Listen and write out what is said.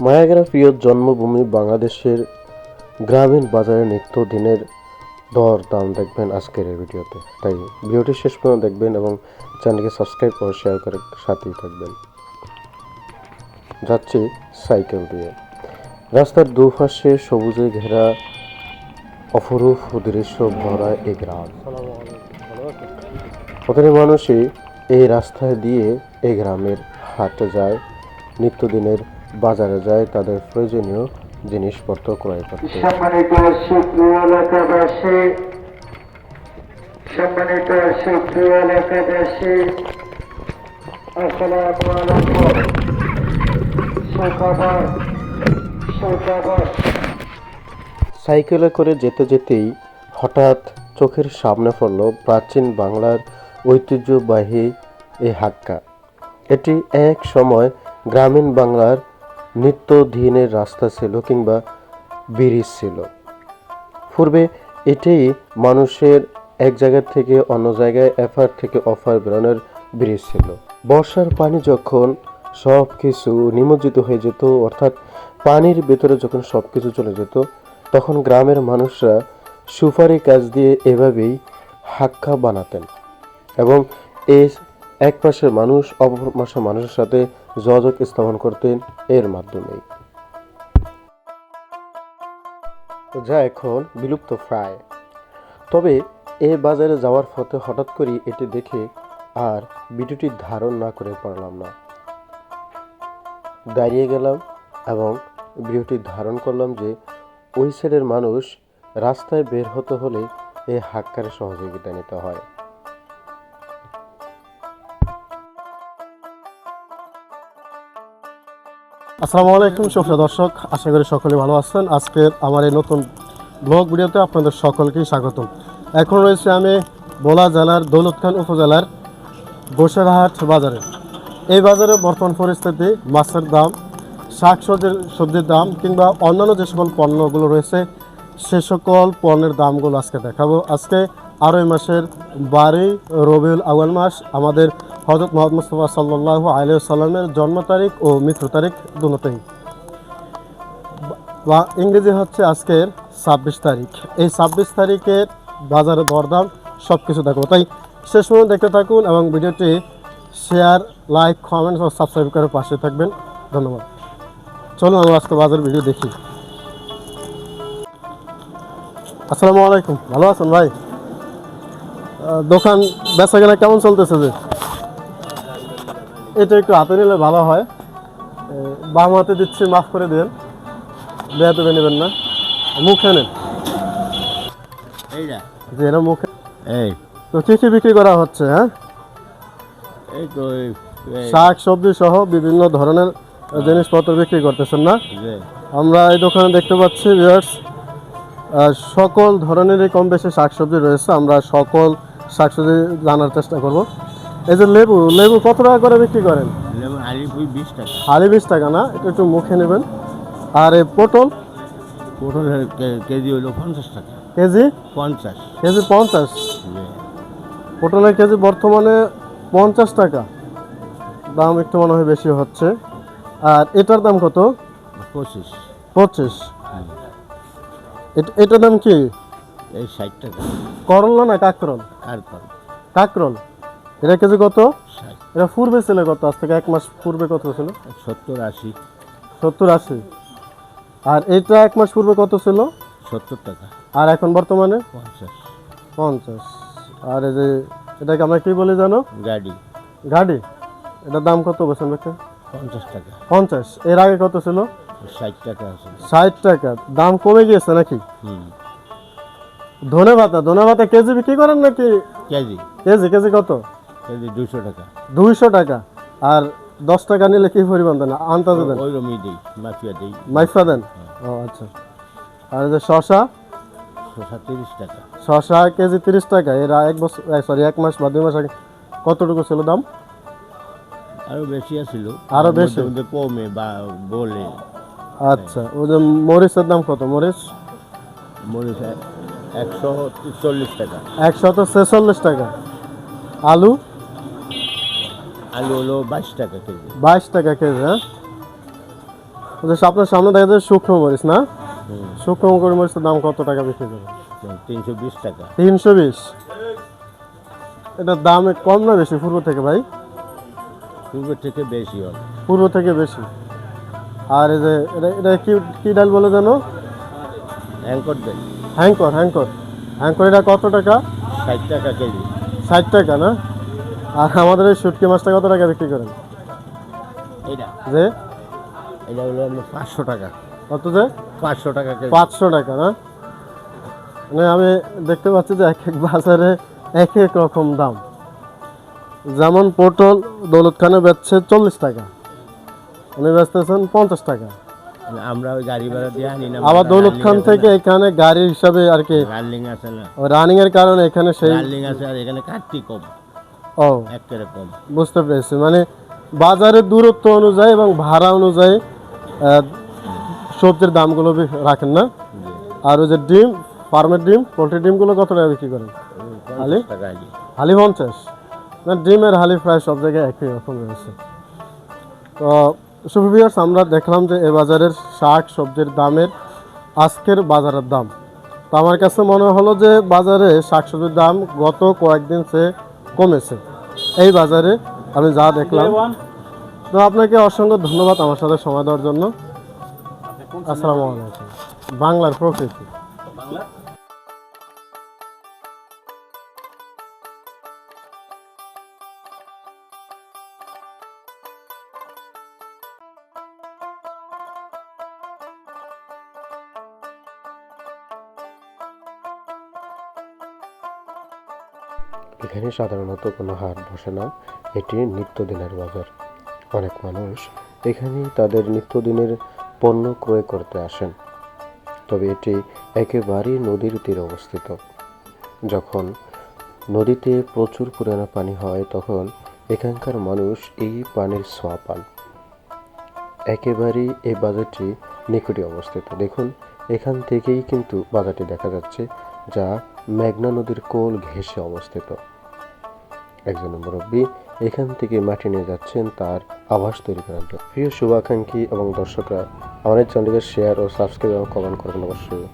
মায়াগ্রা প্রিয় জন্মভূমি বাংলাদেশের গ্রামীণ বাজারে নিত্যদিনের দর দাম দেখবেন আজকের এই ভিডিওতে। তাই ভিডিওটি শেষ পর্যন্ত দেখবেন এবং চ্যানেলকে সাবস্ক্রাইব করে শেয়ার করে সাথেই থাকবেন। যাচ্ছি সাইকেল দিয়ে। রাস্তার দুপাশে সবুজে ঘেরা অপরূপ দৃশ্য ভরা এই গ্রাম। প্রতিটি মানুষই এই রাস্তায় দিয়ে এই গ্রামের হাটে যায়, নিত্যদিনের বাজারে যায় তাদের প্রয়োজনীয় জিনিসপত্র ক্রয় করতে। সম্মানিত সুপ্রিয় এলাকাবাসী, সম্মানিত সুপ্রিয় এলাকাবাসী, আসসালামু আলাইকুম। সুখবর। সাইকেলে করে যেতে যেতেই হঠাৎ চোখের সামনে পড়ল প্রাচীন বাংলার ঐতিহ্যবাহী এই হাক্কা। এটি এক সময় গ্রামীণ বাংলার নিত্যদিনের রাস্তা ছিল কিংবা ব্রিজ ছিল। পূর্বে এটাই মানুষের এক জায়গা থেকে অন্য জায়গায় এফার থেকে অফার বেরোনোর ব্রিজ ছিল। বর্ষার পানি যখন সব কিছু নিমজ্জিত হয়ে যেত, অর্থাৎ পানির ভেতরে যখন সব কিছু চলে যেত, তখন গ্রামের মানুষরা সুপারি কাজ দিয়ে এভাবেই হাক্কা বানাতেন এবং এই এক পাশের মানুষ অপর পাশের মানুষের সাথে যোগাযোগ স্থাপন করতেন এর মাধ্যমেই, যা এখন বিলুপ্ত প্রায়। তবে এই বাজারে যাওয়ার পথে হঠাৎ করে এটি দেখে আর ভিডিওটি ধারণ না করে পারলাম না। দাঁড়িয়ে গেলাম এবং ভিডিওটি ধারণ করলাম যে ওই সাইডের মানুষ রাস্তায় বের হতে হলে এই হাক্কার সহযোগিতা নিতে হয়। আসসালামু আলাইকুম সুপ্রিয় দর্শক, আশা করি সকলে ভালো আছেন। আজকের আমার এই নতুন ব্লগ ভিডিওতে আপনাদের সকলকেই স্বাগতম। এখন রয়েছে আমি ভোলা জেলার দৌলতখান উপজেলার গোসেরহাট বাজারে। এই বাজারে বর্তমান পরিস্থিতি মাছের দাম, সবজির দাম কিংবা অন্যান্য যে সকল পণ্যগুলো রয়েছে সে সকল পণ্যের দামগুলো আজকে দেখাবো। আজকে 12 মাসের 12 রবিউল আউয়াল মাস, আমাদের হযরত মুহাম্মদ মুস্তাফা সাল্লাল্লাহু আলাইহি ওয়াসাল্লামের জন্ম তারিখ ও মৃত্যু তারিখ দুটোই। ইংরেজি হচ্ছে আজকের 26 তারিখ। এই 26 তারিখের বাজারে দরদাম সব কিছু দেখো, তাই শেষ পর্যন্ত দেখতে থাকুন এবং ভিডিওটি শেয়ার, লাইক, কমেন্ট ও সাবস্ক্রাইব করে পাশে থাকবেন। ধন্যবাদ। চলুন আমরা আজকে বাজার ভিডিও দেখি। আসসালামু আলাইকুম, ভালো আছেন ভাই? দোকান বেচা কেনা কেমন চলতেছে? যে এটা একটু হাতে নিলে ভালো হয়। বাম হাতে দিচ্ছি, মাফ করে দেন, বেয়াদবি নেবেন না। মুখে নেন যে এটা মুখে। এই তো কী কী বিক্রি করা হচ্ছে? হ্যাঁ, এই তো শাক সবজি সহ বিভিন্ন ধরনের জিনিসপত্র বিক্রি করতেছেন না? আমরা এই দোকানে দেখতে পাচ্ছি ভিউয়ার্স, সকল ধরনেরই কম বেশি শাকসবজি রয়েছে। আমরা সকল শাকসবজি জানার চেষ্টা করব। এই যে লেবু কত টাকা করে বিক্রি করেন? আলি 20 টাকা। আলি 20 টাকা না, এটা একটু মুখে নেবেন। আর এই পটল কেজি হলো 50 টাকা। KG 50 KG 50। পটলের কেজি বর্তমানে 50 টাকা, দাম একটু মনে হয় বেশি হচ্ছে। আর এটার দাম কত? 25। এটার দাম কি? এই 60 টাকা। করলা না কাকরল? কাকরল। এটা কেজি কত? 60। এটা পূর্বে ছিল কত? আজ থেকে 1 মাস পূর্বে কত ছিল? 70-80। আর এটা 1 মাস পূর্বে কত ছিল? 70 টাকা। আর এখন বর্তমানে 50। আর এই যে এটাকে আমরা কি বলি জানো? গাড়ি। এটার দাম কত বলছেন বেটা? 50 টাকা। 50। এর আগে কত ছিল? 60 টাকা আছে। 60 টাকা। দাম কমে গিয়েছে নাকি? ধনেপাতা কেজি বিক্রি করেন নাকি? কেজি কত? কেজি 200 টাকা। 200 টাকা। আর 10 টাকা নিলে কি পরিমাণ দেন? আন্দাজে দেন? ওইরকমই দেই, মাইফা দেন। ও আচ্ছা। আর এই যে শসা 30 টাকা। শসা কেজি 30 টাকা। এর 1 মাস বা 2 মাস আগে কতটুকু ছিল দাম? আরো বেশি ছিল। আরো বেশি কমে বা বলে। আচ্ছা। ওই যে মরিচের দাম কত? মরিচ 140 টাকা। 146 টাকা। আলু হলো 22 টাকা কেজি। 22 টাকা কেজি। হ্যাঁ, আপনার সামনে দেখা যায় শুকনো মরিচ না? শুকনো মরিচের দাম কত টাকা বিক্রি করে? 320 টাকা। 320। এটার দাম কম না বেশি পূর্ব থেকে ভাই? পূর্বের থেকে বেশি হবে। পূর্ব থেকে বেশি। আর এই যে এটা কি কি ডাল বলে জানো? অ্যাঙ্কর দেন হ্যাঙ্কর হ্যাঙ্কর হ্যাঙ্কর এটা কত টাকা? 60 টাকা কেজি। 60 টাকা না? আর আমাদের এই শুটকি মাছটা কত টাকা বিক্রি করেন? এটা যে এটা হলো আপনার 500 টাকা। কত যে? 500 টাকা কেজি। 500 টাকা না? মানে আমি দেখতে পাচ্ছি যে এক এক বাজারে এক এক রকম দাম। যেমন পটল দৌলত খানে বেচছে 40 টাকা, উনি বেচতেছেন 50 টাকা। মানে আমরা ওই গাড়ি ভাড়া দিয়ে আনি না। আবার দৌলত খান থেকে এখানে গাড়ির হিসাবে আর কি রানিং আছে না? রানিং এর কারণে এখানে সেই রানিং আছে আর এখানে কাটতি কম, ও একেবারে কম। বুঝতে পেরেছি। মানে বাজারের দূরত্ব অনুযায়ী এবং ভাড়া অনুযায়ী সবজির দামগুলো রাখেন না? আর ওই যে ডিম, ফার্মের ডিম, পোলট্রি ডিমগুলো কত টাকা বিক্রি করেন? হালি 50 টাকা কেজি। হালি 50 না? ডিমের হালি প্রায় সব জায়গায় একই রকম রয়েছে। তো সুপ্রিয়ার্স, আমরা দেখলাম যে এ বাজারের শাক সবজির দামের আজকের বাজারের দাম। তো আমার কাছে মনে হলো যে বাজারে শাক সবজির দাম গত কয়েকদিন সে কমেছে এই বাজারে, আমি যা দেখলাম। তো আপনাকে অসংখ্য ধন্যবাদ আমার সাথে সময় দেওয়ার জন্য। আসসালামু আলাইকুম। বাংলার প্রকৃতি। এখানে সাধারণত কোনো হাট বসে না, এটি নিত্যদিনের বাজার। অনেক মানুষ এখানে তাদের নিত্যদিনের পণ্য ক্রয় করতে আসেন। তবে এটি একেবারেই নদীর তীরে অবস্থিত। যখন নদীতে প্রচুর পরিমাণে পানি হয় তখন এখানকার মানুষ এই পানির ছোঁয়া পান। একেবারেই এই বাজারটি নিকটে অবস্থিত। দেখুন, এখান থেকেই কিন্তু বাজারটি দেখা যাচ্ছে, যা মেঘনা নদীর কোল ঘেঁষে অবস্থিত। একজন মুরব্বী এখান থেকে মাটি নিয়ে যাচ্ছেন তার আবাস তৈরি করার জন্য। প্রিয় শুভাকাঙ্ক্ষী এবং দর্শকরা, আমাদের চ্যানেলকে শেয়ার ও সাবস্ক্রাইব এবং কমেন্ট করবেন অবশ্যই।